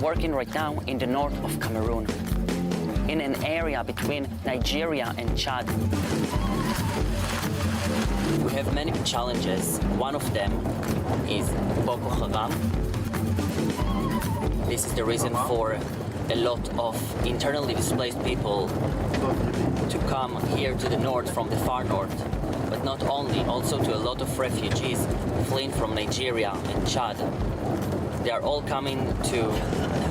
working right now in the north of Cameroon, in an area between Nigeria and Chad. We have many challenges. One of them is Boko Haram. This is the reason for a lot of internally displaced people to come here to the north from the far north. But not only, also to a lot of refugees fleeing from Nigeria and Chad. They are all coming to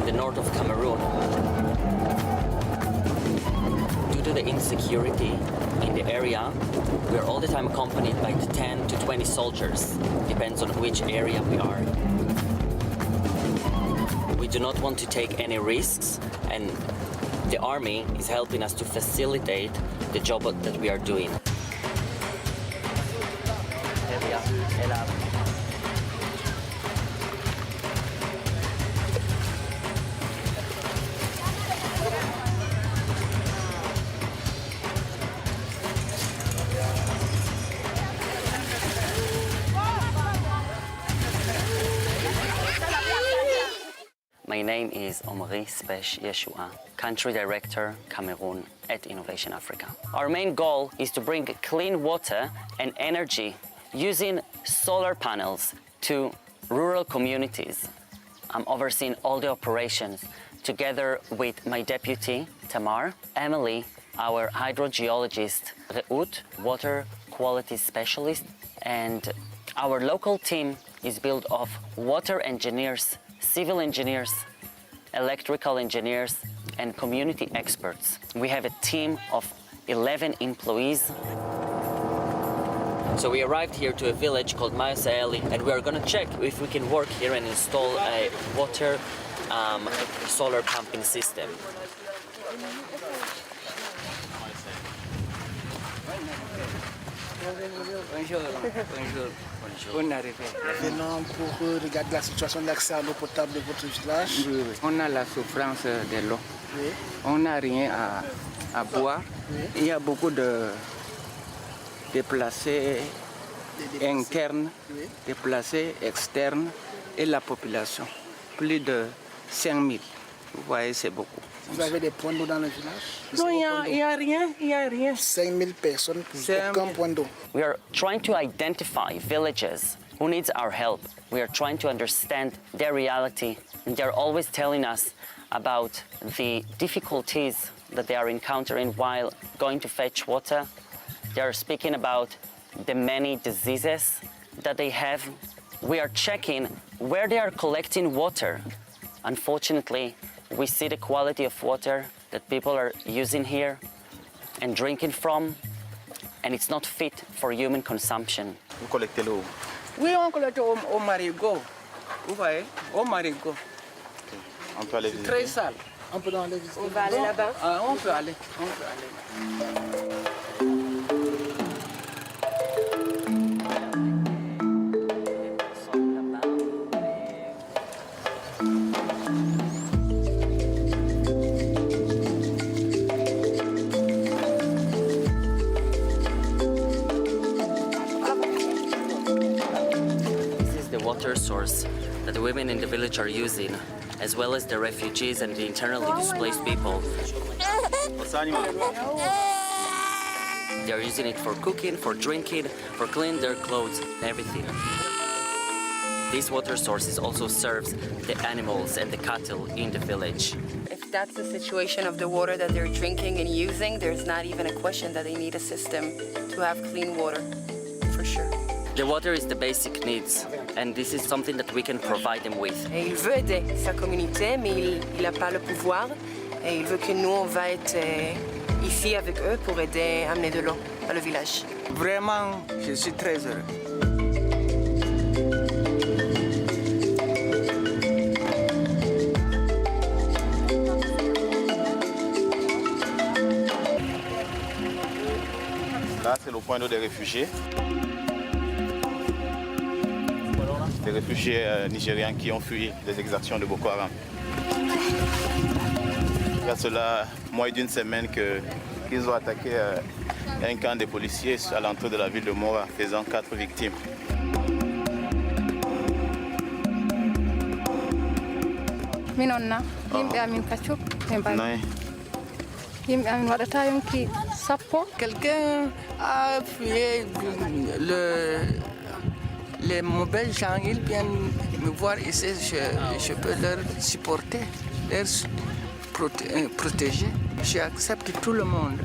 the north of Cameroon. Due to the insecurity in the area, we are all the time accompanied by 10 to 20 soldiers, depends on which area we are. We do not want to take any risks, and the army is helping us to facilitate the job that we are doing. My name is Omri Spesh Yeshua, Country Director, Cameroun at Innovation Africa. Our main goal is to bring clean water and energy using solar panels to rural communities. I'm overseeing all the operations together with my deputy, Tamar, Emily, our hydrogeologist, Reut, water quality specialist, and our local team is built of water engineers, civil engineers, electrical engineers, and community experts. We have a team of 11 employees. So we arrived here to a village called Mael, and we are going to check if we can work here and install a water solar pumping system. Bonjour. On est arrivé. Venons pour regarder la situation de l'accès à l'eau potable de votre village. Oui. On a la souffrance de l'eau. Oui. On n'a rien à boire. Oui. Il y a beaucoup de déplacés internes, Oui. déplacés externes et la population. Plus de 5000. Vous voyez, c'est beaucoup. Vous avez des points d'eau dans le village? Non, il n'y a rien. 5000 personnes pour aucun point d'eau. We are trying to identify villages who needs our help. We are trying to understand their reality, and they're always telling us about the difficulties that they are encountering while going to fetch water. They are speaking about the many diseases that they have. We are checking where they are collecting water. Unfortunately, we see the quality of water that people are using here and drinking from, and it's not fit for human consumption. Vous collectez l'eau? Oui, on collecte au marigot. Vous voyez, au marigot. On peut aller visiter? Très sale. On peut aller visiter. On va aller là-bas. On peut aller. Water source that the women in the village are using, as well as the refugees and the internally displaced people. They are using it for cooking, for drinking, for cleaning their clothes, everything. This water source also serves the animals and the cattle in the village. If that's the situation of the water that they're drinking and using, there's not even a question that they need a system to have clean water, for sure. The water is the basic needs, and this is something that we can provide them with. Et il veut aider sa communauté, mais il n'a pas le pouvoir. Et il veut que nous, on va être ici avec eux pour aider à amener de l'eau à le village. Vraiment, je suis très heureux. Là, c'est le point d'eau des réfugiés. Des réfugiés nigérians qui ont fui les exactions de Boko Haram. Il y a cela moins d'une semaine qu'ils ont attaqué un camp de policiers à l'entrée de la ville de Mora, faisant 4 victimes. minonna yimɓe amin kaccup ɓe mbaɗi yimɓe amin waɗata yonki sappo. Quelqu'un a fuyé les mauvais gens, ils viennent me voir ici, je peux leur supporter, leur protéger. J'accepte tout le monde.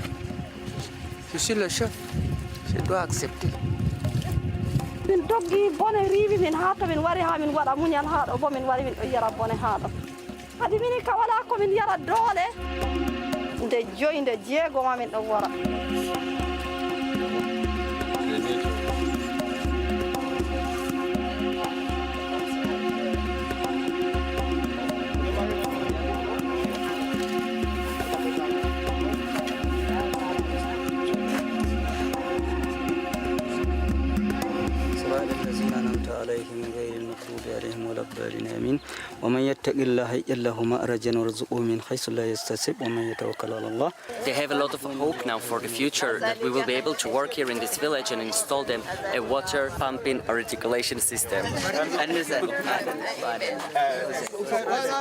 Je suis le chef, je dois accepter. min doggi bone riiwi min haa to min wari haa min waɗa muñal haa ɗo bo min wari min ɗo yara bone haa ɗo kadi mini ka wala ko min yara doole nde joyi nde jeegoma min ɗo wara. عليهم غير المغضوب عليهم ولا الضالين آمين ومن يتق الله يجعل له مخرجا ويرزقه من حيث لا يحتسب ومن يتوكل على الله. They have a lot of hope now for the future that we will be able to work here in this village and install them a water pumping or reticulation system.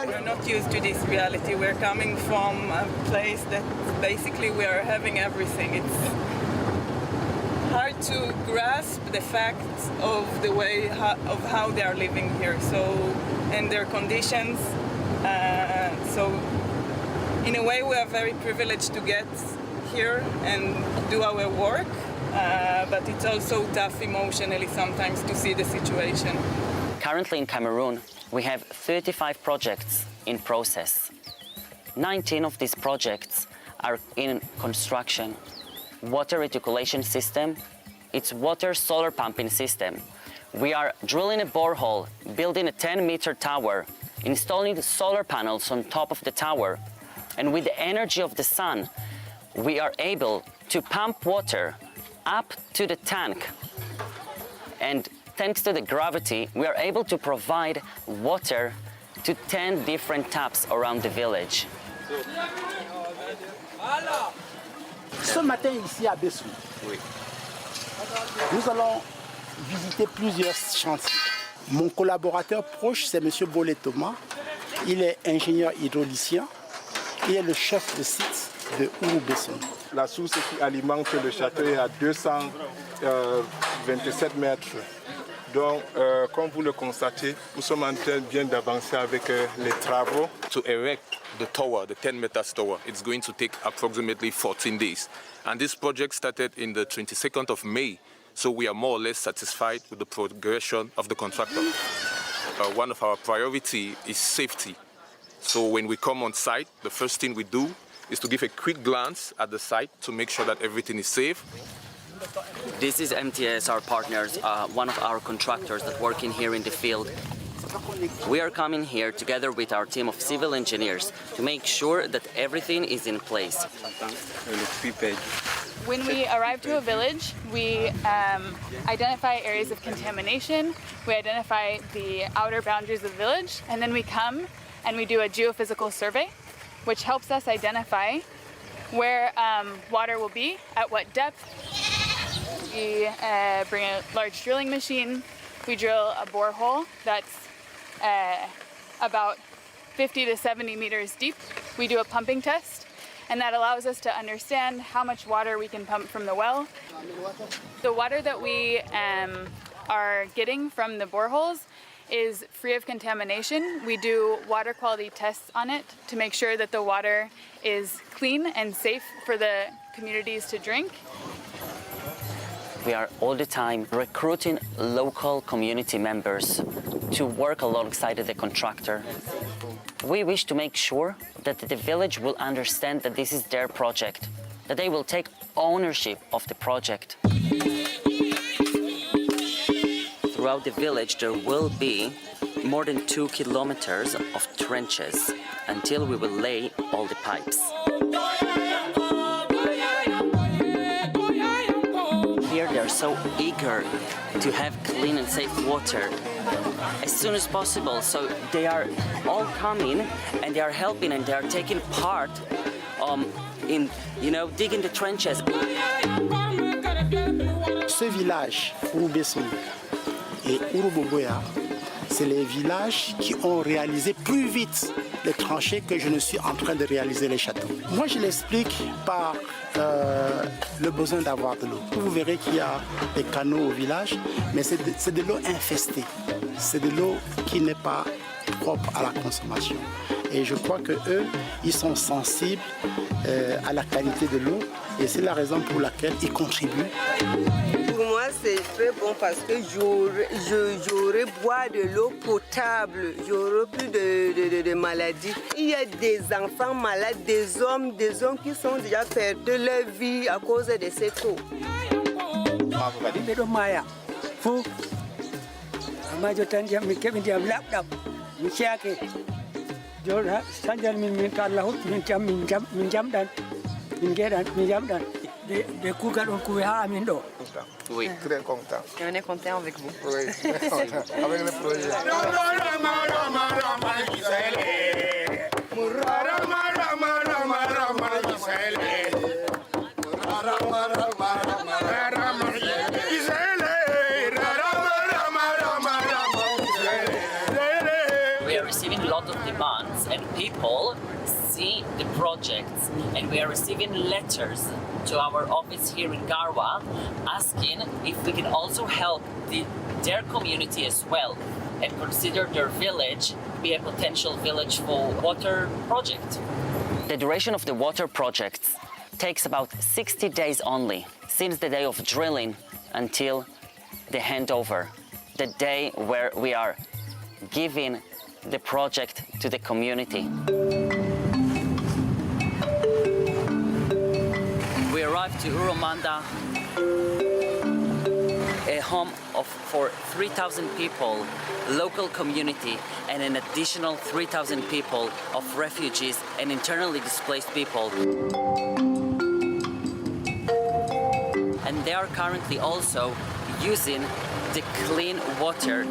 We're not used to this reality. We're coming from a place that basically we are having everything. It's hard to grasp the fact of the way of how they are living here, and their conditions. So in a way we are very privileged to get here and do our work, but it's also tough emotionally sometimes to see the situation. Currently in Cameroon, we have 35 projects in process. 19 of these projects are in construction. Water reticulation system, it's water solar pumping system. We are drilling a borehole, building a 10-meter tower, installing solar panels on top of the tower, and with the energy of the sun, we are able to pump water up to the tank. And thanks to the gravity, we are able to provide water to 10 different taps around the village. Ce matin, ici à Bessou, nous allons visiter plusieurs chantiers. Mon collaborateur proche, c'est M. Bolé Thomas. Il est ingénieur hydraulicien. Il est le chef de site de Ourou-Besson. La source qui alimente le château est à 227 mètres. Donc, comme vous le constatez, nous sommes en train bien d'avancer avec les travaux. To erect the tower, the 10 meters tower, it's going to take approximately 14 days. And this project started in the 22nd of May, so we are more or less satisfied with the progression of the contractor. One of our priority is safety. So when we come on site, the first thing we do is to give a quick glance at the site to make sure that everything is safe. This is MTS, our partners, one of our contractors that work in here in the field. We are coming here together with our team of civil engineers to make sure that everything is in place. When we arrive to a village, we identify areas of contamination, we identify the outer boundaries of the village, and then we come and we do a geophysical survey, which helps us identify where water will be, at what depth. We bring a large drilling machine, we drill a borehole that's about 50 to 70 meters deep. We do a pumping test, and that allows us to understand how much water we can pump from the well. The water that we are getting from the boreholes is free of contamination. We do water quality tests on it to make sure that the water is clean and safe for the communities to drink. We are all the time recruiting local community members to work alongside the contractor. We wish to make sure that the village will understand that this is their project, that they will take ownership of the project. Throughout the village there will be more than 2 kilometers of trenches until we will lay all the pipes. Here they are so eager to have clean and safe water as soon as possible, so they are all coming and they are helping and they are taking part in, digging the trenches. Ce village, Ourou-Besson et Ourou-Boboya, c'est les villages qui ont réalisé plus vite les tranchées que je ne suis en train de réaliser les châteaux. Moi, je l'explique par le besoin d'avoir de l'eau. Vous verrez qu'il y a des canaux au village, mais c'est de l'eau infestée. C'est de l'eau qui n'est pas propre à la consommation. Et je crois qu'eux, ils sont sensibles à la qualité de l'eau et c'est la raison pour laquelle ils contribuent. Pour moi, c'est très bon parce que j'aurais boire de l'eau potable, j'aurais plus de maladies. Il y a des enfants malades, des hommes qui sont déjà perdus leur vie à cause de cette eau. Oui, très content. Et on est content avec vous. Oui, très content. Avec le projet. We are receiving a lot of demands and people see the projects, and we are receiving letters to our office here in Garwa asking if we can also help their community as well and consider their village be a potential village for water project. The duration of the water projects takes about 60 days only, since the day of drilling until the handover, the day where we are giving the project to the community. We arrived to Urumanda, a home for 3,000 people, local community, and an additional 3,000 people of refugees and internally displaced people. And they are currently also using the clean water.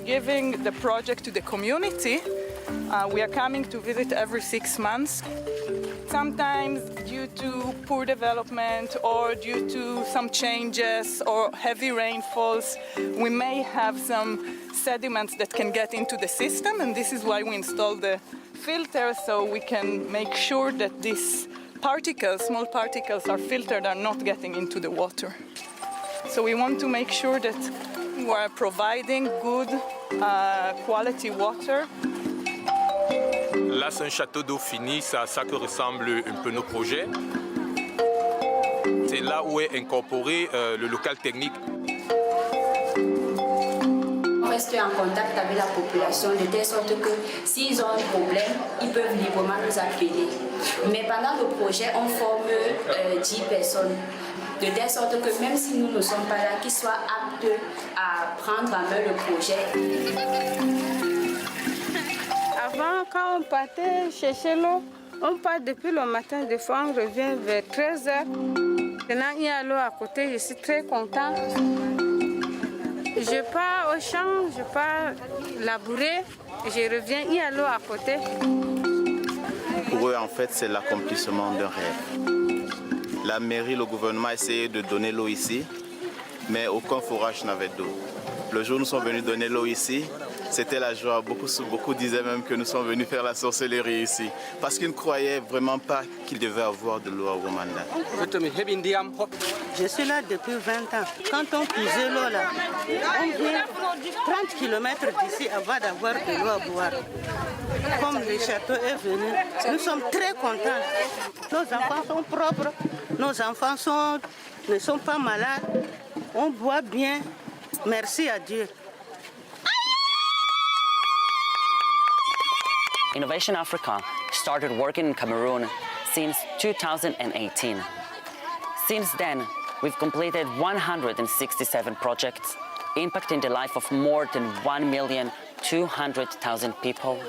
Giving the project to the community, we are coming to visit every 6 months. Sometimes due to poor development or due to some changes or heavy rainfalls, we may have some sediments that can get into the system, and this is why we install the filter, so we can make sure that these particles, small particles, are filtered, are not getting into the water. So we want to make sure that we are providing good quality water. Là, c'est un château d'eau fini, c'est à ça que ressemblent un peu nos projets. C'est là où est incorporé le local technique. On reste en contact avec la population de telle sorte que s'ils ont un problème, ils peuvent librement nous appeler. Mais pendant le projet, on forme 10 personnes. De telle sorte que même si nous ne sommes pas là, qu'ils soient aptes à prendre en main le projet. Avant, quand on partait chercher l'eau, on part depuis le matin, des fois on revient vers 13h. Maintenant, il y a l'eau à côté, je suis très contente. Je pars au champ, je pars labourer, je reviens, il y a l'eau à côté. Pour eux, en fait, c'est l'accomplissement d'un rêve. La mairie, le gouvernement a essayé de donner l'eau ici, mais aucun forage n'avait d'eau. Le jour où nous sommes venus donner l'eau ici, c'était la joie. Beaucoup disaient même que nous sommes venus faire la sorcellerie ici, parce qu'ils ne croyaient vraiment pas qu'ils devaient avoir de l'eau à Rwanda. Je suis là depuis 20 ans. Quand on puisait l'eau là, on vient 30 km d'ici avant d'avoir de l'eau à boire. Comme le château est venu, nous sommes très contents. Nos enfants sont propres, nos enfants ne sont pas malades, on boit bien. Merci à Dieu. Innovation Africa started working in Cameroon since 2018. Since then, we've completed 167 projects impacting the life of more than 1,200,000 people.